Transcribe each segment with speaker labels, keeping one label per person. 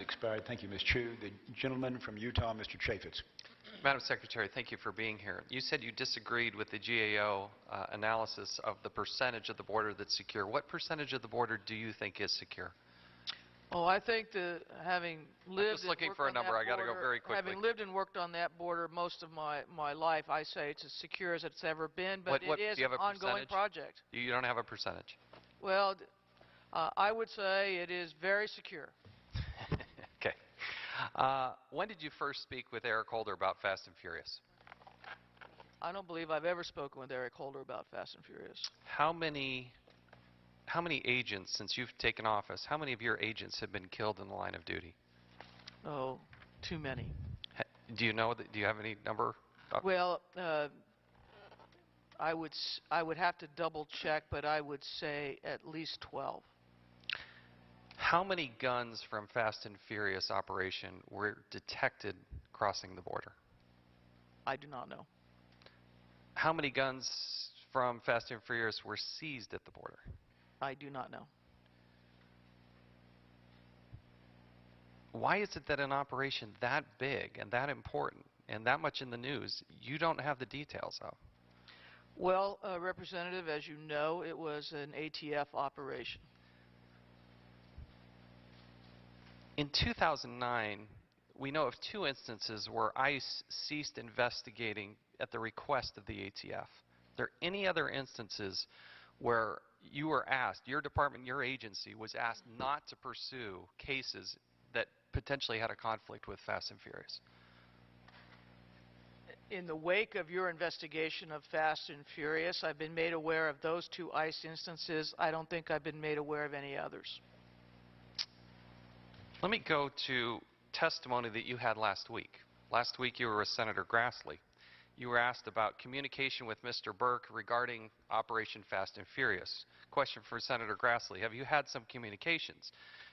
Speaker 1: Expired. Thank you, Ms. Chu. The gentleman from Utah, Mr. Chaffetz.
Speaker 2: Madam Secretary, thank you for being here. You said you disagreed with the GAO analysis of the percentage of the border that's secure. What percentage of the border do you think is secure?
Speaker 3: Oh, I think that having lived
Speaker 2: just looking for a number. I got to go very quickly.
Speaker 3: Having lived and worked on that border most of my life, I say it's as secure as it's ever been, but it is an ongoing project.
Speaker 2: You don't have a percentage?
Speaker 3: Well, I would say it is very secure.
Speaker 2: Okay. When did you first speak with Eric Holder about Fast and Furious?
Speaker 3: I don't believe I've ever spoken with Eric Holder about Fast and Furious.
Speaker 2: How many agents, since you've taken office, how many of your agents have been killed in the line of duty?
Speaker 3: Oh, too many.
Speaker 2: Do you know that? Do you have any number?
Speaker 3: Well, I would have to double check, but I would say at least 12.
Speaker 2: How many guns from Fast and Furious operation were detected crossing the border?
Speaker 3: I do not know.
Speaker 2: How many guns from Fast and Furious were seized at the border?
Speaker 3: I do not know.
Speaker 2: Why is it that an operation that big and that important and that much in the news you don't have the details of?
Speaker 3: Well, Representative, as you know, it was an ATF operation.
Speaker 2: In 2009, we know of 2 instances where ICE ceased investigating at the request of the ATF. Are there any other instances where you were asked, your department, your agency was asked not to pursue cases that potentially had a conflict with Fast and Furious?
Speaker 3: In the wake of your investigation of Fast and Furious, I've been made aware of those 2 ICE instances. I don't think I've been made aware of any others.
Speaker 2: Let me go to testimony that you had last week. Last week you were with Senator Grassley. You were asked about communication with Mr. Burke regarding Operation Fast and Furious. Question for Senator Grassley: have you had some communications?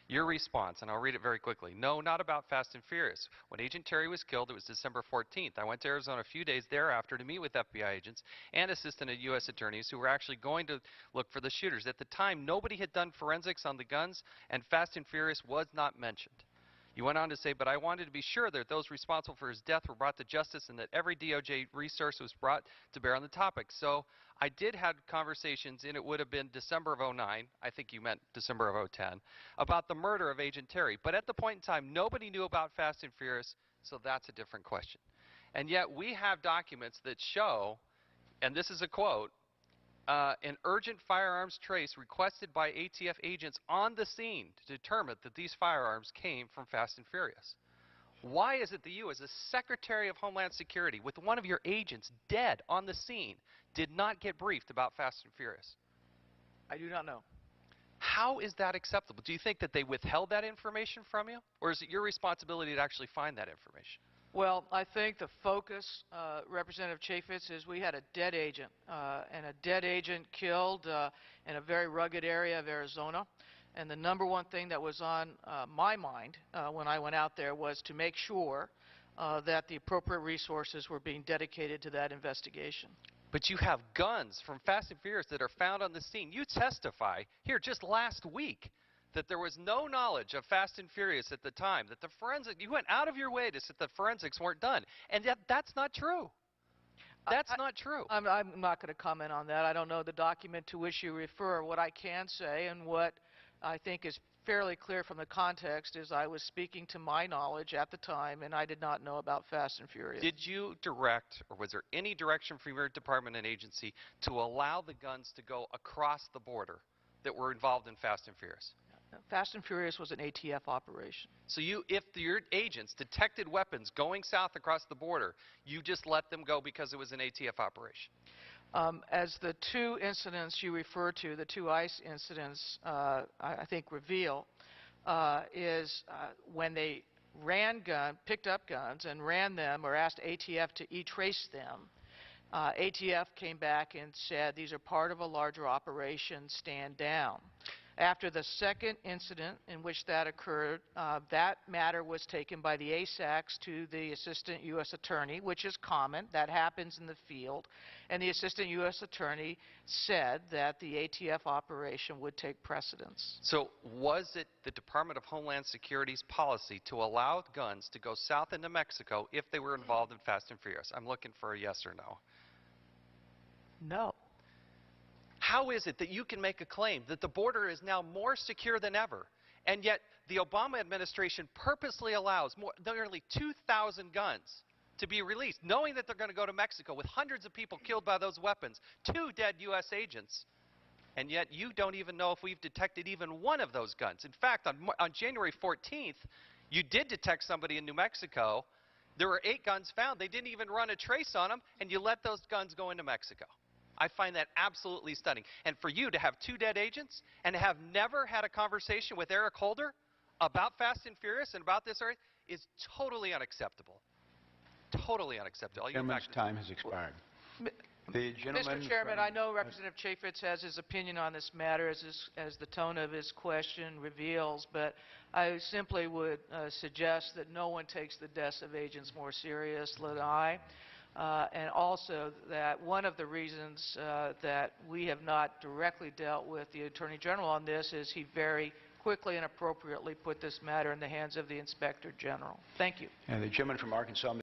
Speaker 2: Your response, and I'll read it very quickly: no, not about Fast and Furious. When Agent Terry was killed, it was December 14th. I went to Arizona a few days thereafter to meet with FBI agents and assistant U.S. attorneys who were actually going to look for the shooters. At the time, nobody had done forensics on the guns, and Fast and Furious was not mentioned. You went on to say, but I wanted to be sure that those responsible for his death were brought to justice and that every DOJ resource was brought to bear on the topic. So I did have conversations, and it would have been December of '09, I think you meant December of '10, about the murder of Agent Terry. But at the point in time, nobody knew about Fast and Furious, so that's a different question. And yet we have documents that show, and this is a quote, an urgent firearms trace requested by ATF agents on the scene to determine that these firearms came from Fast and Furious. Why is it that you, as a Secretary of Homeland Security, with one of your agents dead on the scene, did not get briefed about Fast and Furious?
Speaker 3: I do not know.
Speaker 2: How is that acceptable? Do you think that they withheld that information from you? Or is it your responsibility to actually find that information?
Speaker 3: Well, I think the focus, Representative Chaffetz, is we had a dead agent, and a dead agent killed in a very rugged area of Arizona. And the number one thing that was on my mind when I went out there was to make sure that the appropriate resources were being dedicated to that investigation.
Speaker 2: But you have guns from Fast and Furious that are found on the scene. You testify here just last week that there was no knowledge of Fast and Furious at the time, that the forensic, you went out of your way to say the forensics weren't done. And yet that's not true. That's not true.
Speaker 3: I'm not going to comment on that. I don't know the document to which you refer. What I can say, and what I think is fairly clear from the context, is I was speaking to my knowledge at the time, and I did not know about Fast and Furious.
Speaker 2: Did you direct, or was there any direction from your department and agency to allow the guns to go across the border that were involved in Fast and Furious?
Speaker 3: Fast and Furious was an ATF operation.
Speaker 2: So if your agents detected weapons going south across the border, you just let them go because it was an ATF operation?
Speaker 3: As the 2 incidents you refer to, the 2 ICE incidents, I think reveal, is when they picked up guns and ran them or asked ATF to e-trace them, ATF came back and said, these are part of a larger operation, stand down. After the second incident in which that occurred, that matter was taken by the ASACs to the Assistant U.S. Attorney, which is common. That happens in the field. And the Assistant U.S. Attorney said that the ATF operation would take precedence.
Speaker 2: So was it the Department of Homeland Security's policy to allow guns to go south into Mexico if they were involved in Fast and Furious? I'm looking for a yes or no.
Speaker 3: No.
Speaker 2: How is it that you can make a claim that the border is now more secure than ever, and yet the Obama administration purposely allows nearly 2,000 guns to be released, knowing that they're going to go to Mexico with hundreds of people killed by those weapons, 2 dead U.S. agents, and yet you don't even know if we've detected even one of those guns? In fact, on January 14th, you did detect somebody in New Mexico. There were 8 guns found. They didn't even run a trace on them, and you let those guns go into Mexico. I find that absolutely stunning. And for you to have 2 dead agents and have never had a conversation with Eric Holder about Fast and Furious and about this area is totally unacceptable. Totally unacceptable.
Speaker 1: The gentleman's time has expired. The gentleman
Speaker 3: Mr. Chairman,
Speaker 1: from-
Speaker 3: I know Representative Chaffetz has his opinion on this matter as the tone of his question reveals, but I simply would suggest that no one takes the deaths of agents more seriously than I. And also that one of the reasons that we have not directly dealt with the Attorney General on this is he very quickly and appropriately put this matter in the hands of the Inspector General. Thank you.
Speaker 1: And the gentleman from Arkansas,